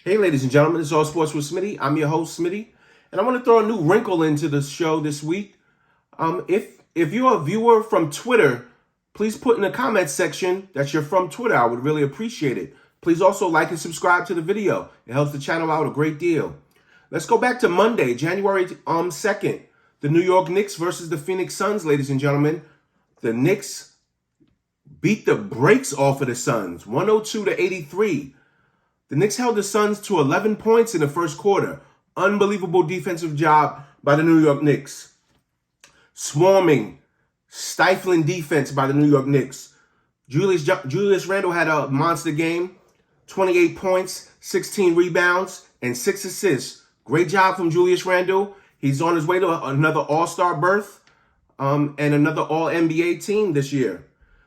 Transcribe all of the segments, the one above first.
Hey, ladies and gentlemen, it's All Sports with Smitty. I'm your host, Smitty, and I want to throw a new wrinkle into the show this week. If you're a viewer from Twitter, please put in the comments section that you're from Twitter. I would really appreciate it. Please also like and subscribe to the video. It helps the channel out a great deal. Let's go back to Monday, January 2nd. The New York Knicks versus the Phoenix Suns, ladies and gentlemen. The Knicks beat the brakes off of the Suns, 102-83. The Knicks held the Suns to 11 points in the first quarter. Unbelievable defensive job by the New York Knicks. Swarming, stifling defense by the New York Knicks. Julius Randle had a monster game. 28 points, 16 rebounds, and 6 assists. Great job from Julius Randle. He's on his way to another All-Star berth and another All-NBA team this year.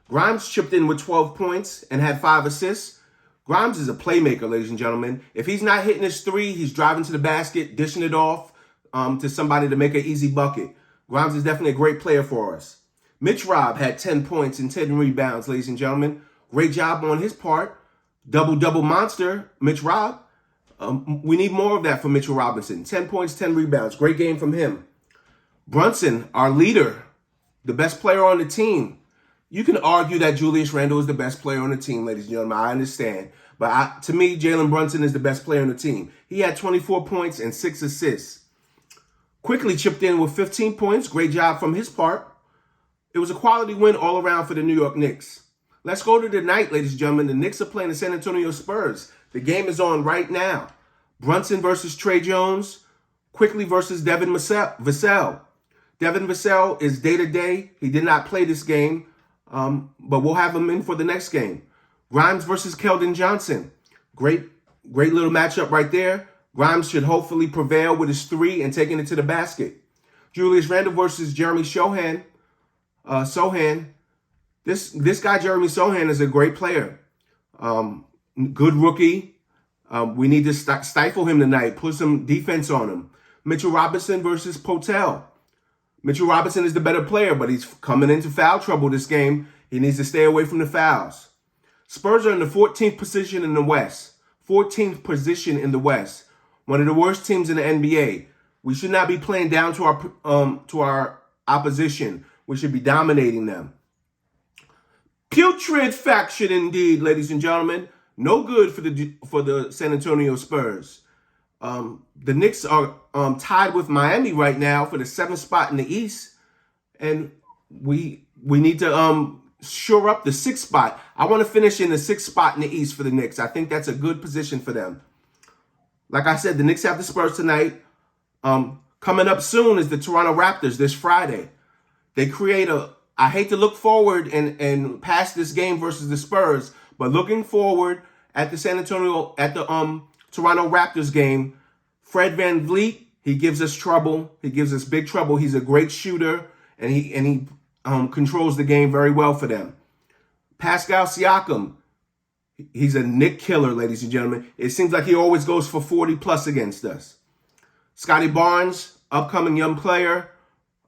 Grimes chipped in with 12 points and had 5 assists. Grimes is a playmaker, ladies and gentlemen. If he's not hitting his three, he's driving to the basket, dishing it off to somebody to make an easy bucket. Grimes is definitely a great player for us. Mitch Robb had 10 points and 10 rebounds, ladies and gentlemen. Great job on his part. Double-double monster, Mitch Robb. We need more of that from Mitchell Robinson. 10 points, 10 rebounds. Great game from him. Brunson, our leader, the best player on the team. You can argue that Julius Randle is the best player on the team, ladies and gentlemen. I understand. But to me, Jalen Brunson is the best player on the team. He had 24 points and 6 assists. Quickly chipped in with 15 points. Great job from his part. It was a quality win all around for the New York Knicks. Let's go to tonight, ladies and gentlemen. The Knicks are playing the San Antonio Spurs. The game is on right now. Brunson versus Trey Jones. Quickly versus Devin Vassell. Devin Vassell is day-to-day. He did not play this game. But we'll have him in for the next game. Grimes versus Keldon Johnson. Great little matchup right there. Grimes should hopefully prevail with his three and taking it to the basket. Julius Randle versus Jeremy Sohan. This guy, Jeremy Sohan, is a great player. Good rookie. We need to stifle him tonight. Put some defense on him. Mitchell Robinson versus Potel. Mitchell Robinson is the better player, but he's coming into foul trouble this game. He needs to stay away from the fouls. Spurs are in the 14th position in the West. 14th position in the West. One of the worst teams in the NBA. We should not be playing down to our opposition. We should be dominating them. Putrid faction indeed, ladies and gentlemen. No good for the San Antonio Spurs. The Knicks are tied with Miami right now for the 7th spot in the East, and we need to shore up the 6th spot. I want to finish in the 6th spot in the East for the Knicks. I think that's a good position for them. Like I said, the Knicks have the Spurs tonight. Coming up soon is the Toronto Raptors this Friday. They create I hate to look forward and past this game versus the Spurs, but looking forward at the Toronto Raptors game, Fred VanVleet, he gives us trouble. He gives us big trouble. He's a great shooter, and he controls the game very well for them. Pascal Siakam, he's a Knick killer, ladies and gentlemen. It seems like he always goes for 40+ against us. Scotty Barnes, upcoming young player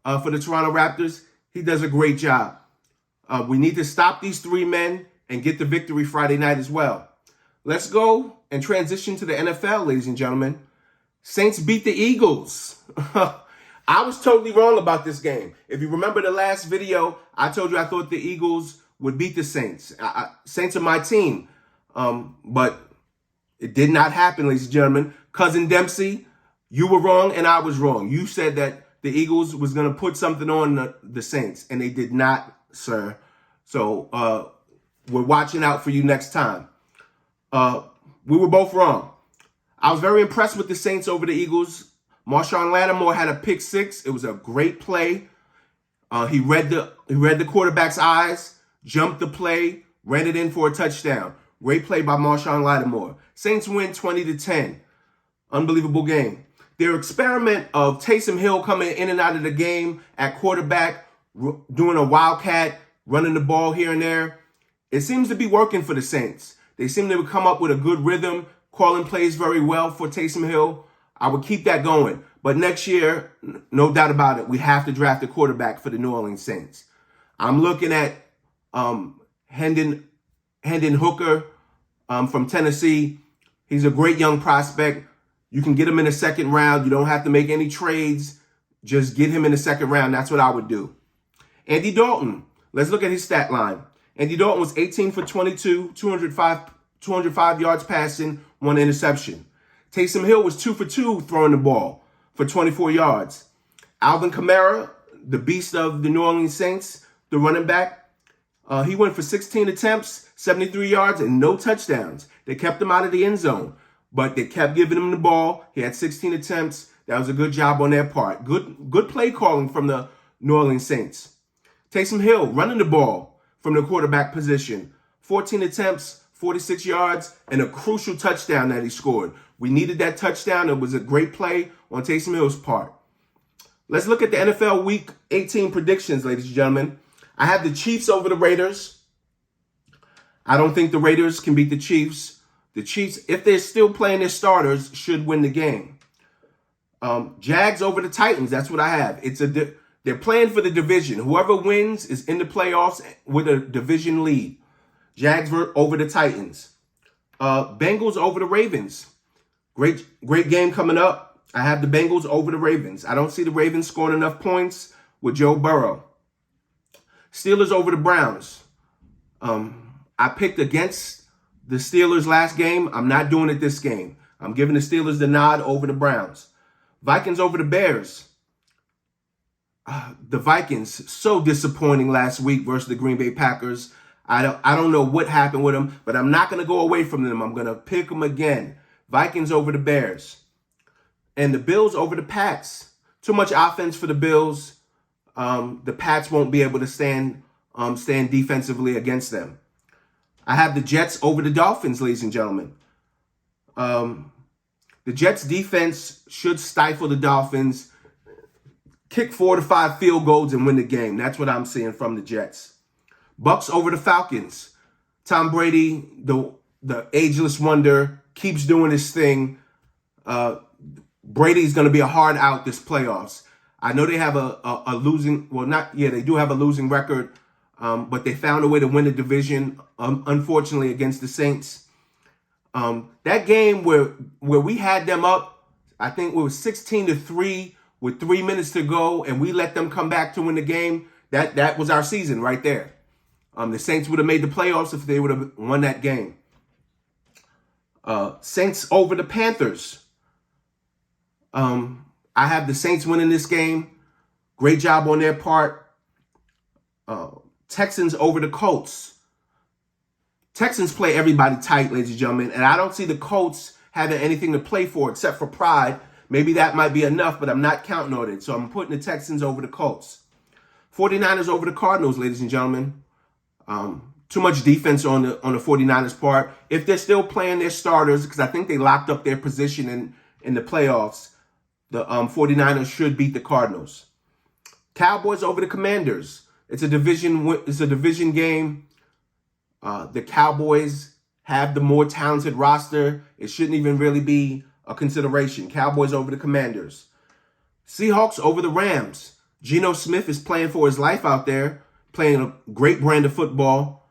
for the Toronto Raptors, he does a great job. We need to stop these three men and get the victory Friday night as well. Let's go and transition to the NFL, ladies and gentlemen. Saints beat the Eagles. I was totally wrong about this game. If you remember the last video, I told you I thought the Eagles would beat the Saints. Saints are my team. But it did not happen, ladies and gentlemen. Cousin Dempsey, you were wrong and I was wrong. You said that the Eagles was going to put something on the Saints, and they did not, sir. So we're watching out for you next time. We were both wrong. I was very impressed with the Saints over the Eagles. Marshawn Lattimore had a pick six. It was a great play. He read the quarterback's eyes, jumped the play, ran it in for a touchdown. Great play by Marshawn Lattimore. Saints win 20-10. Unbelievable game. Their experiment of Taysom Hill coming in and out of the game at quarterback, doing a wildcat, running the ball here and there, it seems to be working for the Saints. They seem to come up with a good rhythm, calling plays very well for Taysom Hill. I would keep that going. But next year, no doubt about it, we have to draft a quarterback for the New Orleans Saints. I'm looking at Hendon Hooker from Tennessee. He's a great young prospect. You can get him in the second round. You don't have to make any trades. Just get him in the second round. That's what I would do. Andy Dalton. Let's look at his stat line. Andy Dalton was 18 for 22, 205 yards passing, 1 interception. Taysom Hill was 2 for 2 throwing the ball for 24 yards. Alvin Kamara, the beast of the New Orleans Saints, the running back, he went for 16 attempts, 73 yards, and no touchdowns. They kept him out of the end zone, but they kept giving him the ball. He had 16 attempts. That was a good job on their part. Good play calling from the New Orleans Saints. Taysom Hill running the ball from the quarterback position. 14 attempts, 46 yards, and a crucial touchdown that he scored. We needed that touchdown. It was a great play on Taysom Hill's part. Let's look at the NFL Week 18 predictions, ladies and gentlemen. I have the Chiefs over the Raiders. I don't think the Raiders can beat the Chiefs. The Chiefs, if they're still playing their starters, should win the game. Jags over the Titans. That's what I have. They're playing for the division. Whoever wins is in the playoffs with a division lead. Jags over the Titans. Bengals over the Ravens. Great game coming up. I have the Bengals over the Ravens. I don't see the Ravens scoring enough points with Joe Burrow. Steelers over the Browns. I picked against the Steelers last game. I'm not doing it this game. I'm giving the Steelers the nod over the Browns. Vikings over the Bears. The Vikings, so disappointing last week versus the Green Bay Packers. I don't know what happened with them, but I'm not going to go away from them. I'm going to pick them again. Vikings over the Bears. And the Bills over the Pats. Too much offense for the Bills. The Pats won't be able to stand defensively against them. I have the Jets over the Dolphins, ladies and gentlemen. The Jets defense should stifle the Dolphins, kick 4 to 5 field goals, and win the game. That's what I'm seeing from the Jets. Bucks over the Falcons. Tom Brady, the ageless wonder, keeps doing his thing. Brady's going to be a hard out this playoffs. I know they have a losing, they do have a losing record, but they found a way to win the division, unfortunately, against the Saints. That game where we had them up, I think it was 16-3 with 3 minutes to go, and we let them come back to win the game. That was our season right there. The Saints would have made the playoffs if they would have won that game. Saints over the Panthers. I have the Saints winning this game. Great job on their part. Texans over the Colts. Texans play everybody tight, ladies and gentlemen, and I don't see the Colts having anything to play for except for pride. Maybe that might be enough, but I'm not counting on it. So I'm putting the Texans over the Colts. 49ers over the Cardinals, ladies and gentlemen. Too much defense on the 49ers part. If they're still playing their starters, because I think they locked up their position in the playoffs, the 49ers should beat the Cardinals. Cowboys over the Commanders. It's a division game. The Cowboys have the more talented roster. It shouldn't even really be a consideration. Cowboys over the Commanders. Seahawks over the Rams. Geno Smith is playing for his life out there, playing a great brand of football.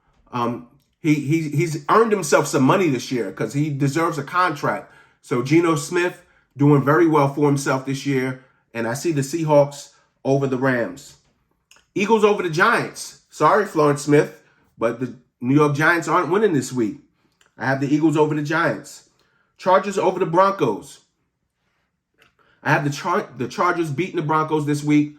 He's earned himself some money this year because he deserves a contract. So Geno Smith doing very well for himself this year. And I see the Seahawks over the Rams. Eagles over the Giants. Sorry, Florence Smith, but the New York Giants aren't winning this week. I have the Eagles over the Giants. Chargers over the Broncos. I have the Chargers beating the Broncos this week.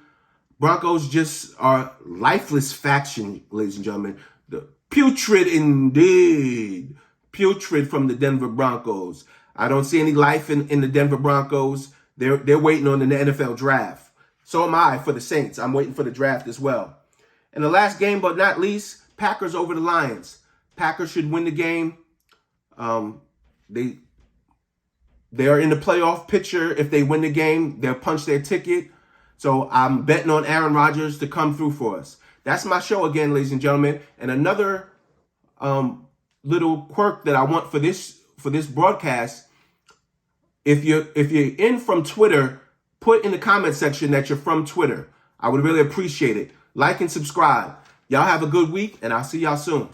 Broncos just are lifeless faction, ladies and gentlemen. The putrid indeed. Putrid from the Denver Broncos. I don't see any life in the Denver Broncos. They're waiting on the NFL draft. So am I for the Saints. I'm waiting for the draft as well. And the last game, but not least, Packers over the Lions. Packers should win the game. They are in the playoff picture. If they win the game, they'll punch their ticket. So I'm betting on Aaron Rodgers to come through for us. That's my show again, ladies and gentlemen. And another little quirk that I want for this broadcast, if you're in from Twitter, put in the comment section that you're from Twitter. I would really appreciate it. Like and subscribe. Y'all have a good week, and I'll see y'all soon.